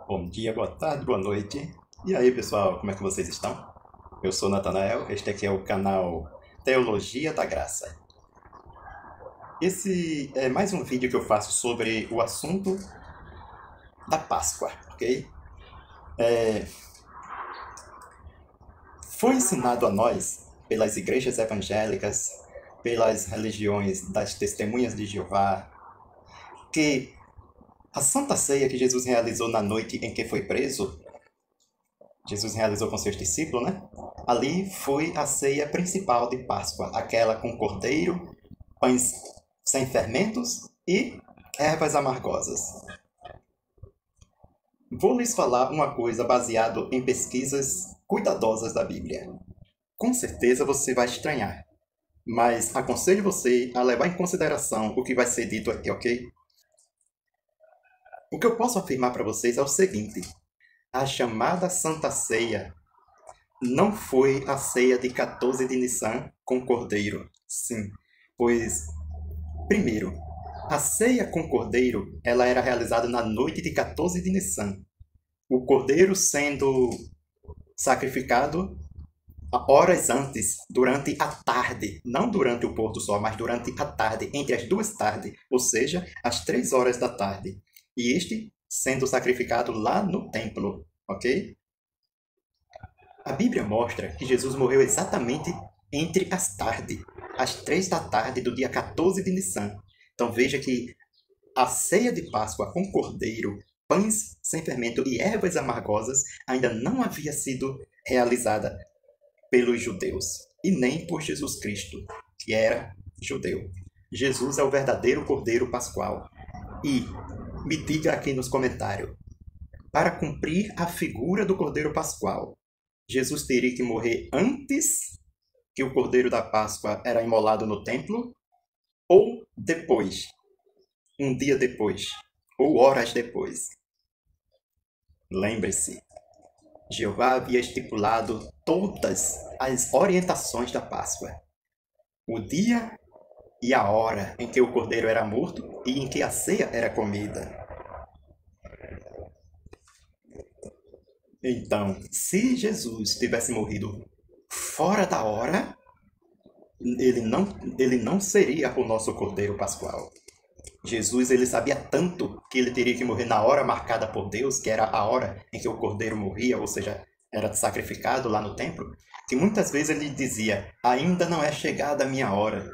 Bom dia, boa tarde, boa noite. E aí, pessoal, como é que vocês estão? Eu sou Natanael, este aqui é o canal Teologia da Graça. Esse é mais um vídeo que eu faço sobre o assunto da Páscoa, ok? Foi ensinado a nós, pelas igrejas evangélicas, pelas religiões das Testemunhas de Jeová, que a Santa Ceia que Jesus realizou na noite em que foi preso, Jesus realizou com seus discípulos, né? Ali foi a ceia principal de Páscoa, aquela com cordeiro, pães sem fermentos e ervas amargosas. Vou lhes falar uma coisa baseado em pesquisas cuidadosas da Bíblia. Com certeza você vai estranhar, mas aconselho você a levar em consideração o que vai ser dito aqui, ok? O que eu posso afirmar para vocês é o seguinte: a chamada Santa Ceia não foi a ceia de 14 de Nissan com cordeiro. Sim, pois, primeiro, a ceia com cordeiro ela era realizada na noite de 14 de Nissan. O cordeiro sendo sacrificado horas antes, durante a tarde, não durante o pôr do sol, mas durante a tarde, entre as duas tardes, ou seja, às 3 horas da tarde. E este sendo sacrificado lá no templo, ok? A Bíblia mostra que Jesus morreu exatamente entre as tardes, às 3 da tarde do dia 14 de Nissan. Então veja que a ceia de Páscoa com cordeiro, pães sem fermento e ervas amargosas ainda não havia sido realizada pelos judeus e nem por Jesus Cristo, que era judeu. Jesus é o verdadeiro cordeiro pascual. E me diga aqui nos comentários, para cumprir a figura do cordeiro pascual, Jesus teria que morrer antes que o cordeiro da Páscoa era imolado no templo ou depois, um dia depois, ou horas depois. Lembre-se, Jeová havia estipulado todas as orientações da Páscoa. O dia e a hora em que o cordeiro era morto e em que a ceia era comida. Então, se Jesus tivesse morrido fora da hora, ele não seria o nosso cordeiro pascual. Jesus ele sabia tanto que ele teria que morrer na hora marcada por Deus, que era a hora em que o cordeiro morria, ou seja, era sacrificado lá no templo, que muitas vezes ele dizia: ainda não é chegada a minha hora.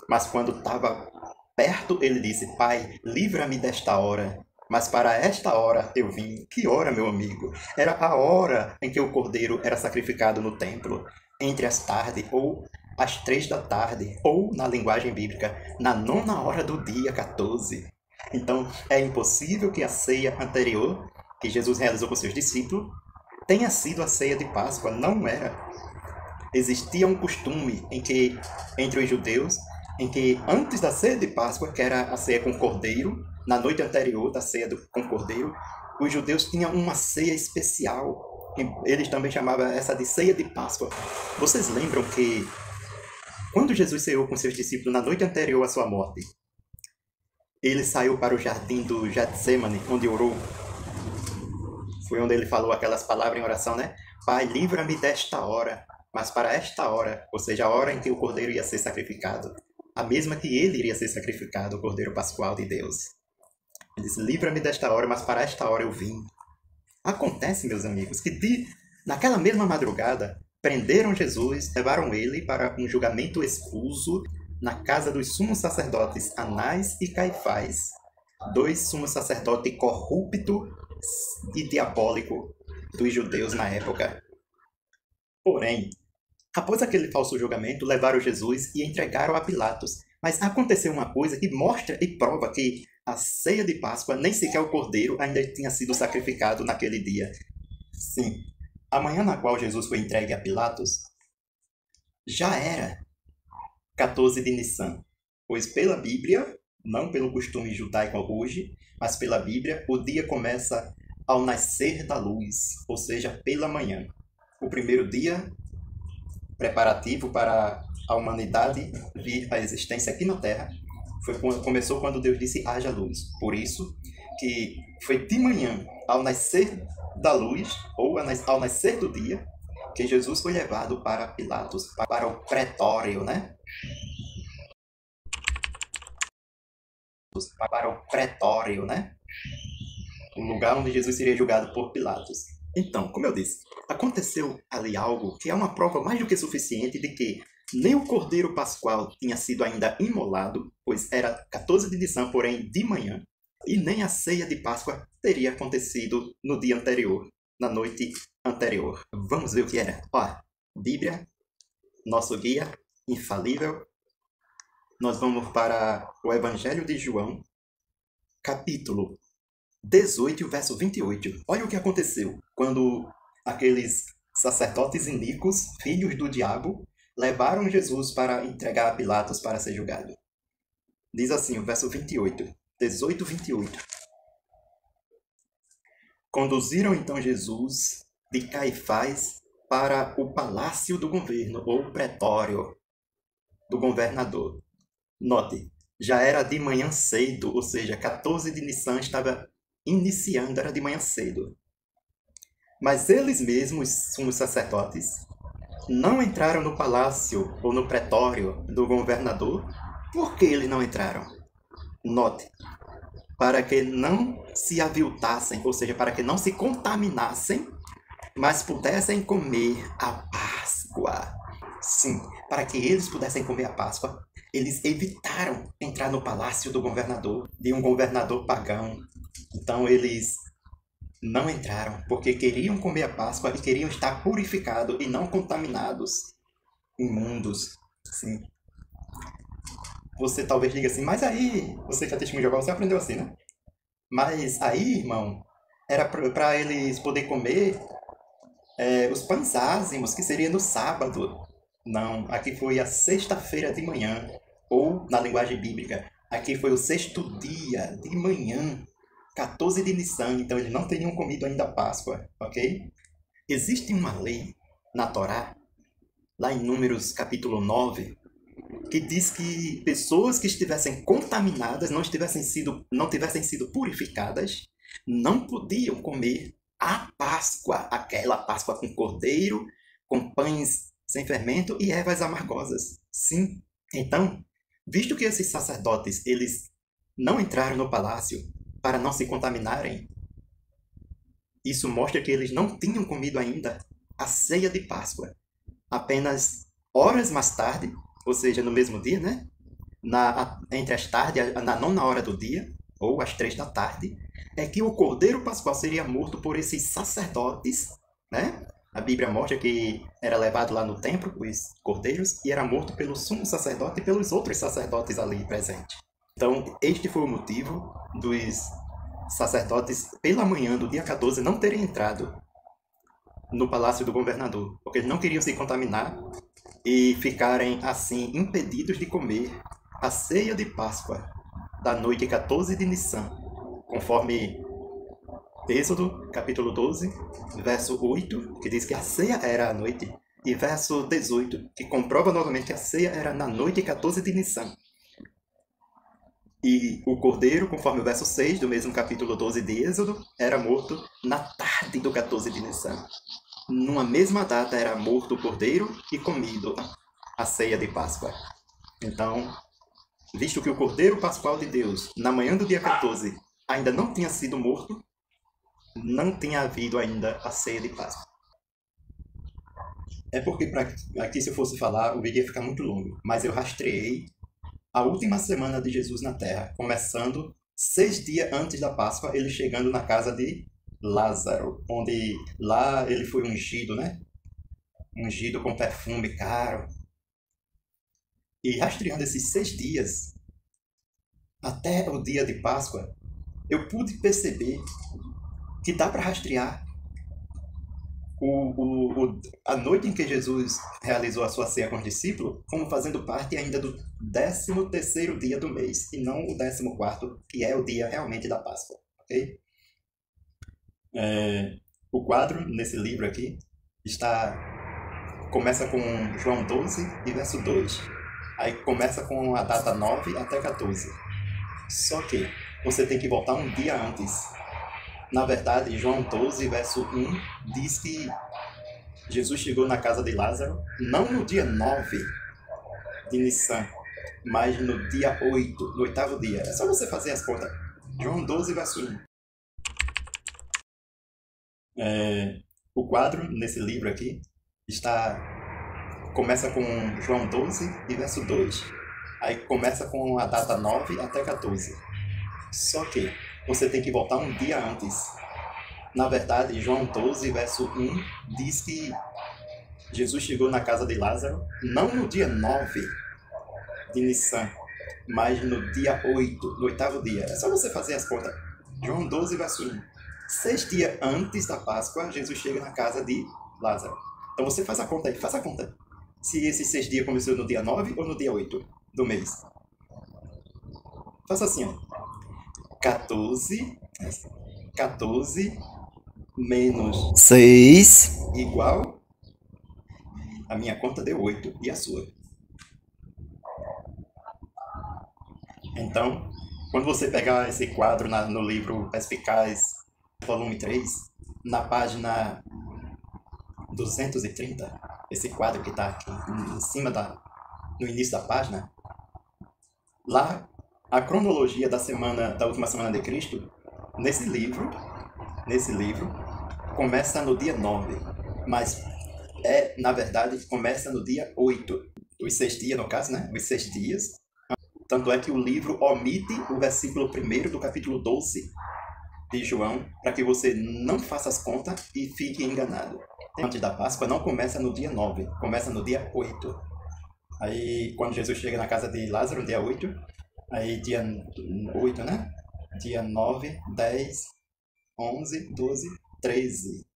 Mas quando estava perto, ele disse: Pai, livra-me desta hora. Mas para esta hora eu vim. Que hora, meu amigo? Era a hora em que o cordeiro era sacrificado no templo, entre as tardes, ou às 3 da tarde, ou, na linguagem bíblica, na nona hora do dia 14. Então, é impossível que a ceia anterior, que Jesus realizou com seus discípulos, tenha sido a ceia de Páscoa. Não era. Existia um costume em que, entre os judeus, em que antes da ceia de Páscoa, que era a ceia com cordeiro, na noite anterior da ceia com cordeiro, os judeus tinham uma ceia especial. Eles também chamavam essa de ceia de Páscoa. Vocês lembram que quando Jesus ceou com seus discípulos na noite anterior à sua morte, ele saiu para o jardim do Getsemane, onde orou? Foi onde ele falou aquelas palavras em oração, né? Pai, livra-me desta hora, mas para esta hora, ou seja, a hora em que o cordeiro ia ser sacrificado, a mesma que ele iria ser sacrificado, o cordeiro pascual de Deus. Ele disse: livra-me desta hora, mas para esta hora eu vim. Acontece, meus amigos, que naquela mesma madrugada, prenderam Jesus, levaram ele para um julgamento escuso na casa dos sumos sacerdotes Anás e Caifás, dois sumos sacerdotes corruptos e diabólicos dos judeus na época. Porém, após aquele falso julgamento, levaram Jesus e entregaram a Pilatos. Mas aconteceu uma coisa que mostra e prova que a ceia de Páscoa, nem sequer o cordeiro ainda tinha sido sacrificado naquele dia. Sim, a manhã na qual Jesus foi entregue a Pilatos já era 14 de Nissan, pois pela Bíblia, não pelo costume judaico hoje, mas pela Bíblia, o dia começa ao nascer da luz, ou seja, pela manhã. O primeiro dia preparativo para a humanidade vir à existência aqui na Terra começou quando Deus disse: haja luz. Por isso que foi de manhã, ao nascer da luz, ou ao nascer do dia, que Jesus foi levado para Pilatos, para o pretório, né? Para o pretório, né? O lugar onde Jesus seria julgado por Pilatos. Então, como eu disse, aconteceu ali algo que é uma prova mais do que suficiente de que nem o Cordeiro Pascual tinha sido ainda imolado, pois era 14 de Nissan, porém de manhã, e nem a ceia de Páscoa teria acontecido no dia anterior, na noite anterior. Vamos ver o que era. Ó, Bíblia, nosso guia infalível. Nós vamos para o Evangelho de João, capítulo 18, verso 28. Olha o que aconteceu quando aqueles sacerdotes iníquos, filhos do diabo, levaram Jesus para entregar a Pilatos para ser julgado. Diz assim o verso 28, 18, 28. Conduziram então Jesus de Caifás para o palácio do governo, ou pretório do governador. Note, já era de manhã cedo, ou seja, 14 de Nissan estava iniciando, era de manhã cedo. Mas eles mesmos, sumos sacerdotes, não entraram no palácio ou no pretório do governador. Por que eles não entraram? Note, para que não se aviltassem, ou seja, para que não se contaminassem, mas pudessem comer a Páscoa. Sim, para que eles pudessem comer a Páscoa, eles evitaram entrar no palácio do governador, de um governador pagão. Então eles não entraram porque queriam comer a Páscoa e queriam estar purificados e não contaminados, imundos. Sim. Você talvez diga assim, mas aí, você que é testemunho de Jeová, você aprendeu assim, né? Mas aí, irmão, era para eles poder comer os pães ázimos, que seria no sábado. Não, aqui foi a sexta-feira de manhã, ou na linguagem bíblica, aqui foi o sexto dia de manhã, 14 de Nissan, então eles não teriam comido ainda a Páscoa, ok? Existe uma lei na Torá, lá em Números capítulo 9, que diz que pessoas que estivessem contaminadas, não tivessem sido purificadas, não podiam comer a Páscoa, aquela Páscoa com cordeiro, com pães sem fermento e ervas amargosas. Sim. Então, visto que esses sacerdotes, eles não entraram no palácio para não se contaminarem, isso mostra que eles não tinham comido ainda a ceia de Páscoa. Apenas horas mais tarde, ou seja, no mesmo dia, né? Entre as tardes, na nona hora do dia, ou às 3 da tarde, é que o Cordeiro Pascual seria morto por esses sacerdotes, né? A Bíblia mostra que era levado lá no templo, os cordeiros, e era morto pelo sumo sacerdote e pelos outros sacerdotes ali presentes. Então, este foi o motivo dos sacerdotes, pela manhã do dia 14, não terem entrado no palácio do governador, porque eles não queriam se contaminar e ficarem, assim, impedidos de comer a ceia de Páscoa da noite 14 de Nissan, conforme Êxodo, capítulo 12, verso 8, que diz que a ceia era à noite, e verso 18, que comprova novamente que a ceia era na noite 14 de Nissan. E o cordeiro, conforme o verso 6 do mesmo capítulo 12 de Êxodo, era morto na tarde do 14 de Nissan. Numa mesma data era morto o cordeiro e comido a ceia de Páscoa. Então, visto que o Cordeiro Pascual de Deus, na manhã do dia 14, ainda não tinha sido morto, não tinha havido ainda a ceia de Páscoa. É porque aqui, se eu fosse falar, o vídeo ia ficar muito longo, mas eu rastreei a última semana de Jesus na Terra, começando 6 dias antes da Páscoa, ele chegando na casa de Lázaro, onde lá ele foi ungido, né? Ungido com perfume caro. E rastreando esses 6 dias, até o dia de Páscoa, eu pude perceber que dá para rastrear a noite em que Jesus realizou a sua ceia com os discípulos como fazendo parte ainda do 13º dia do mês, e não o 14º, que é o dia realmente da Páscoa, ok? O quadro, nesse livro aqui, começa com João 12 e verso 2. Aí começa com a data 9 até 14. Só que você tem que voltar um dia antes. Na verdade, João 12, verso 1, diz que Jesus chegou na casa de Lázaro, não no dia 9 de Nissan, mas no dia 8, no oitavo dia. É só você fazer as contas. João 12, verso 1. O quadro, nesse livro aqui, começa com João 12 e verso 2. Aí começa com a data 9 até 14. Só que você tem que voltar um dia antes. Na verdade, João 12, verso 1, diz que Jesus chegou na casa de Lázaro, não no dia 9 de Nissan, mas no dia 8, no oitavo dia. É só você fazer as contas. João 12, verso 1. 6 dias antes da Páscoa, Jesus chega na casa de Lázaro. Então você faz a conta aí, faz a conta. Se esses 6 dias começou no dia 9 ou no dia 8 do mês. Faça assim, ó. 14 menos 6 igual... A minha conta deu 8 e a sua. Então, quando você pegar esse quadro no livro Perspicaz, volume 3, na página 230, esse quadro que está aqui em cima no início da página, lá a cronologia da última semana de Cristo, nesse livro, começa no dia 9, mas na verdade, começa no dia 8. Os 6 dias, no caso, né? Os 6 dias. Tanto é que o livro omite o versículo 1 do capítulo 12 de João, para que você não faça as contas e fique enganado. Antes da Páscoa não começa no dia 9, começa no dia 8. Aí, quando Jesus chega na casa de Lázaro, dia 8, aí dia 8, né? Dia 9, 10, 11, 12, 13.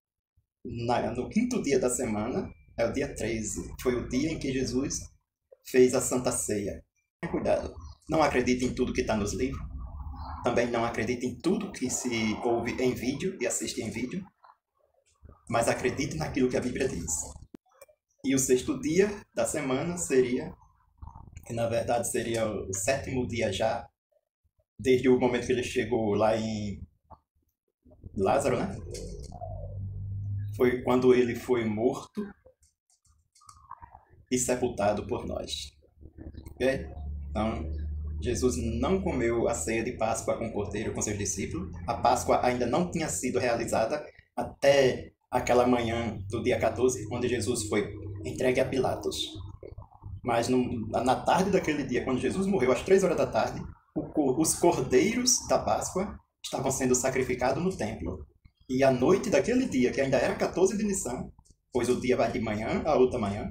No quinto dia da semana, é o dia 13. Foi o dia em que Jesus fez a Santa Ceia. Tenha cuidado. Não acredite em tudo que está nos livros. Também não acredite em tudo que se ouve em vídeo e assiste em vídeo. Mas acredite naquilo que a Bíblia diz. E o sexto dia da semana que na verdade seria o sétimo dia já, desde o momento que ele chegou lá em Lázaro, né? Foi quando ele foi morto e sepultado por nós. Ok? Então, Jesus não comeu a ceia de Páscoa com o cordeiro com seus discípulos. A Páscoa ainda não tinha sido realizada até aquela manhã do dia 14, onde Jesus foi entregue a Pilatos. Mas na tarde daquele dia, quando Jesus morreu, às 3 horas da tarde, os cordeiros da Páscoa estavam sendo sacrificados no templo. E à noite daquele dia, que ainda era 14 de Nissan, pois o dia vai de manhã a outra manhã,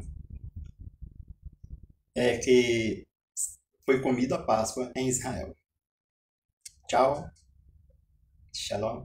é que foi comida a Páscoa em Israel. Tchau. Shalom.